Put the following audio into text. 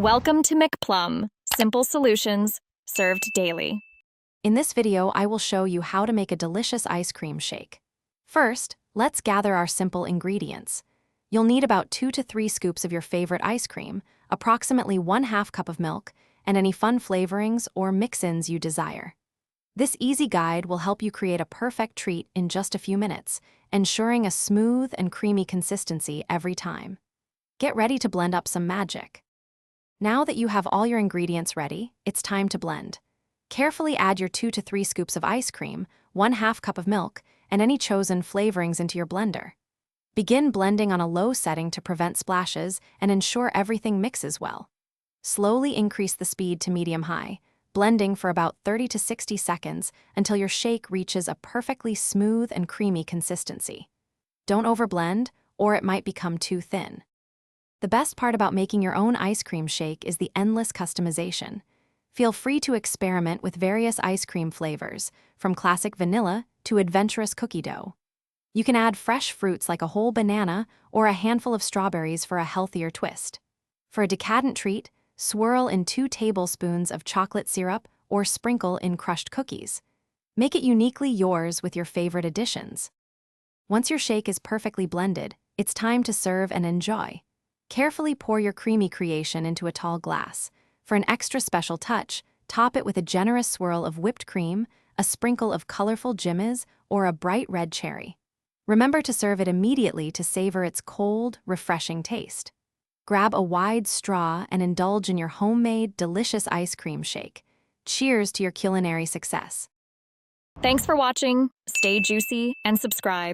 Welcome to McPlum, simple solutions served daily. In this video, I will show you how to make a delicious ice cream shake. First, let's gather our simple ingredients. You'll need about 2 to 3 scoops of your favorite ice cream, approximately 1/2 cup of milk, and any fun flavorings or mix-ins you desire. This easy guide will help you create a perfect treat in just a few minutes, ensuring a smooth and creamy consistency every time. Get ready to blend up some magic. Now that you have all your ingredients ready, it's time to blend. Carefully add your 2 to 3 scoops of ice cream, 1/2 cup of milk, and any chosen flavorings into your blender. Begin blending on a low setting to prevent splashes and ensure everything mixes well. Slowly increase the speed to medium-high, blending for about 30 to 60 seconds until your shake reaches a perfectly smooth and creamy consistency. Don't overblend, or it might become too thin. The best part about making your own ice cream shake is the endless customization. Feel free to experiment with various ice cream flavors, from classic vanilla to adventurous cookie dough. You can add fresh fruits like a whole banana or a handful of strawberries for a healthier twist. For a decadent treat, swirl in 2 tablespoons of chocolate syrup or sprinkle in crushed cookies. Make it uniquely yours with your favorite additions. Once your shake is perfectly blended, it's time to serve and enjoy. Carefully pour your creamy creation into a tall glass. For an extra special touch, top it with a generous swirl of whipped cream, a sprinkle of colorful jimmies, or a bright red cherry. Remember to serve it immediately to savor its cold, refreshing taste. Grab a wide straw and indulge in your homemade, delicious ice cream shake. Cheers to your culinary success. Thanks for watching. Stay juicy and subscribe.